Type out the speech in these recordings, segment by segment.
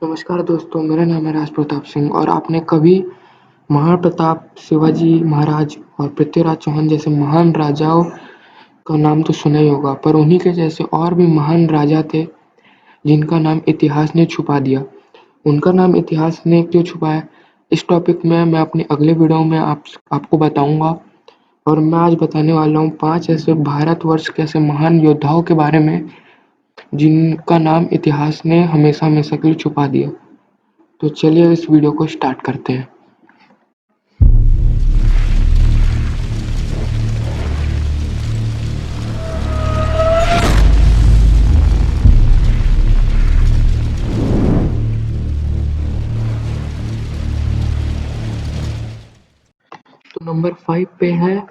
नमस्कार दोस्तों, मेरा नाम है राज प्रताप सिंह और आपने कभी महाप्रताप, शिवाजी महाराज और पृथ्वीराज चौहान जैसे महान राजाओं का नाम तो सुना ही होगा, पर उन्हीं के जैसे और भी महान राजा थे जिनका नाम इतिहास ने छुपा दिया। उनका नाम इतिहास ने क्यों छुपाया, इस टॉपिक में मैं अपनी अगले वीडियो में आपको बताऊंगा। और मैं आज बताने वाला हूँ 5 ऐसे भारतवर्ष के ऐसे महान योद्धाओं के बारे में जिनका नाम इतिहास ने हमेशा हमेशा के लिए छुपा दिया। तो चलिए इस वीडियो को स्टार्ट करते हैं। तो नंबर 5 पे है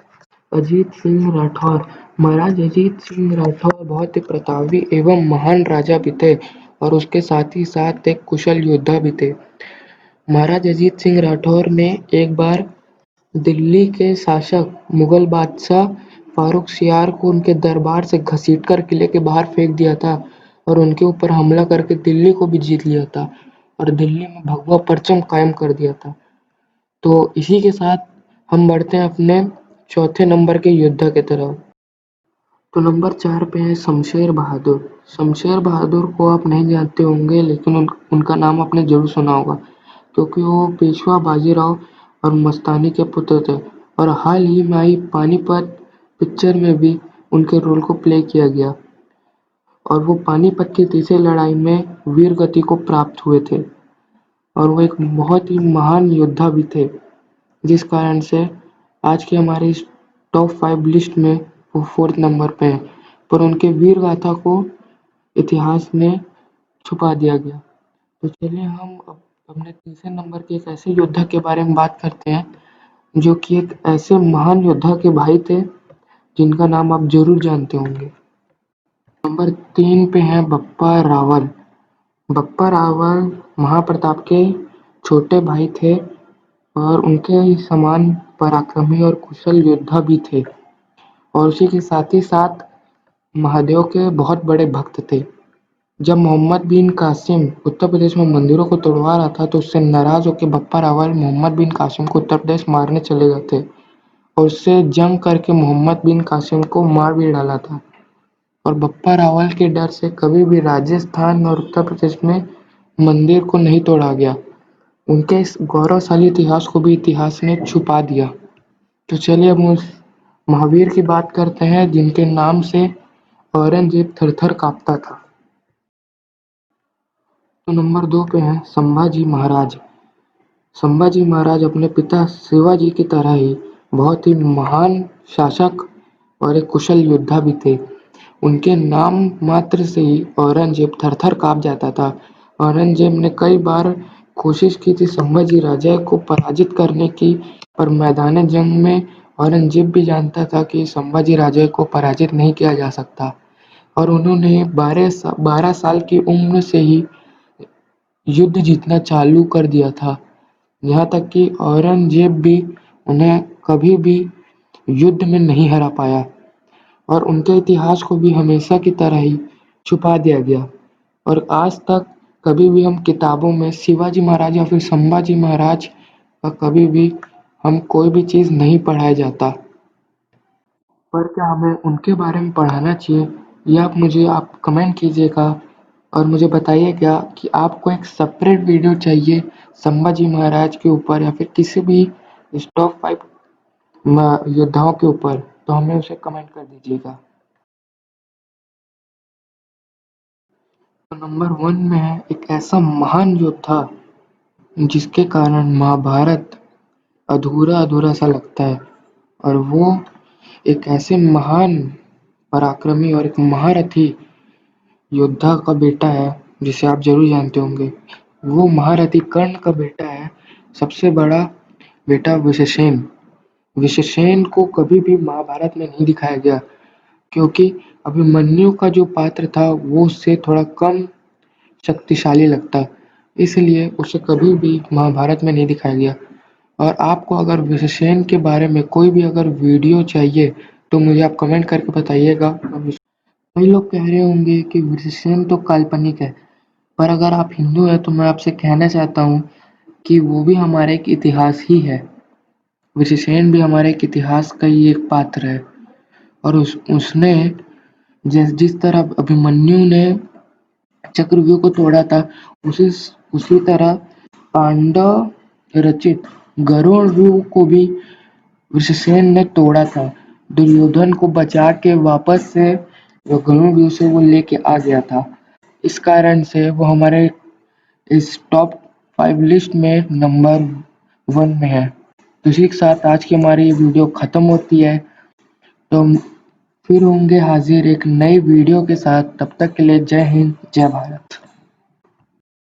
अजीत सिंह राठौर। महाराज अजीत सिंह राठौर बहुत ही प्रतापी एवं महान राजा भी थे और उसके साथ ही साथ एक कुशल योद्धा भी थे। महाराज अजीत सिंह राठौर ने एक बार दिल्ली के शासक मुगल बादशाह फारूक सियार को उनके दरबार से घसीटकर किले के बाहर फेंक दिया था और उनके ऊपर हमला करके दिल्ली को भी जीत लिया था और दिल्ली में भगवा परचम कायम कर दिया था। तो इसी के साथ हम बढ़ते हैं अपने चौथे नंबर के योद्धा की तरफ। तो नंबर 4 पे है शमशेर बहादुर। शमशेर बहादुर को आप नहीं जानते होंगे, लेकिन उनका नाम आपने जरूर सुना होगा क्योंकि वो पेशवा बाजीराव और मस्तानी के पुत्र थे और हाल ही में आई पानीपत पिक्चर में भी उनके रोल को प्ले किया गया और वो पानीपत की तीसरी लड़ाई में वीर गति को प्राप्त हुए थे और वो एक बहुत ही महान योद्धा भी थे, जिस कारण से आज की हमारी इस टॉप 5 लिस्ट में वो 4th नंबर पे हैं, पर उनके वीर गाथा को इतिहास ने छुपा दिया गया। तो चलिए हम अब अपने तीसरे नंबर के एक ऐसे योद्धा के बारे में बात करते हैं जो कि एक ऐसे महान योद्धा के भाई थे जिनका नाम आप जरूर जानते होंगे। नंबर 3 पे हैं बप्पा रावल। बप्पा रावल महाप्रताप के छोटे भाई थे और उनके ही समान पराक्रमी और कुशल योद्धा भी थे और उसी के साथ ही साथ महादेव के बहुत बड़े भक्त थे। जब मोहम्मद बिन कासिम उत्तर प्रदेश में मंदिरों को तोड़वा रहा था तो उससे नाराज होकर बप्पा रावल मोहम्मद बिन कासिम को उत्तर प्रदेश मारने चले गए थे और उससे जंग करके मोहम्मद बिन कासिम को मार भी डाला था और बप्पा रावल के डर से कभी भी राजस्थान और उत्तर प्रदेश में मंदिर को नहीं तोड़ा गया। उनके इस गौरवशाली इतिहास को भी इतिहास ने छुपा दिया। तो चलिए अब उस महावीर की बात करते हैं जिनके नाम से औरंगजेब थर-थर काँपता था। तो नंबर 2 पे हैं संभाजी महाराज। संभाजी महाराज अपने पिता शिवाजी की तरह ही बहुत ही महान शासक और एक कुशल योद्धा भी थे। उनके नाम मात्र से ही औरंगजेब थर-थर काँप जाता था। औरंगजेब ने कई बार कोशिश की थी संभाजी राजा को पराजित करने की, पर मैदान जंग में औरंगजेब भी जानता था कि संभाजी राजा को पराजित नहीं किया जा सकता और उन्होंने 12 साल की उम्र से ही युद्ध जीतना चालू कर दिया था। यहाँ तक कि औरंगजेब भी उन्हें कभी भी युद्ध में नहीं हरा पाया और उनके इतिहास को भी हमेशा की तरह ही छुपा दिया गया और आज तक कभी भी हम किताबों में शिवाजी महाराज या फिर संभाजी महाराज का कभी भी हम कोई भी चीज़ नहीं पढ़ाया जाता। पर क्या हमें उनके बारे में पढ़ाना चाहिए, ये आप कमेंट कीजिएगा और मुझे बताइए क्या कि आपको एक सेपरेट वीडियो चाहिए संभाजी महाराज के ऊपर या फिर किसी भी इस टॉप 5 योद्धाओं के ऊपर, तो हमें उसे कमेंट कर दीजिएगा। तो नंबर 1 में है एक ऐसा महान योद्धा जिसके कारण महाभारत अधूरा-अधूरा सा लगता है और वो एक ऐसे महान पराक्रमी और एक महारथी योद्धा का बेटा है जिसे आप जरूर जानते होंगे। वो महारथी कर्ण का बेटा है, सबसे बड़ा बेटा विषसेन। विषसेन को कभी भी महाभारत में नहीं दिखाया गया क्योंकि अभिमन्यु का जो पात्र था वो उससे थोड़ा कम शक्तिशाली लगता, इसलिए उसे कभी भी महाभारत में नहीं दिखाया गया। और आपको अगर विषसेन के बारे में कोई भी अगर वीडियो चाहिए तो मुझे आप कमेंट करके बताइएगा। कई लोग कह रहे होंगे कि विषसेन तो काल्पनिक है, पर अगर आप हिंदू हैं तो मैं आपसे कहना चाहता हूँ कि वो भी हमारा एक इतिहास ही है। वृषसेन भी हमारे एक इतिहास का ही एक पात्र है और उसने जिस तरह अभिमन्यु ने चक्रव्यूह को तोड़ा था, उसी उसी तरह पांडव रचित गरुड़ व्यूह को भी वृषसेन ने तोड़ा था। दुर्योधन को बचा के वापस से वो गरुड़ व्यूह से वो लेके आ गया था। इस कारण से वो हमारे इस टॉप 5 लिस्ट में नंबर 1 में है। तो इसी के साथ आज की हमारी ये वीडियो खत्म होती है। तो फिर होंगे हाजिर एक नई वीडियो के साथ। तब तक के लिए जय हिंद, जय भारत।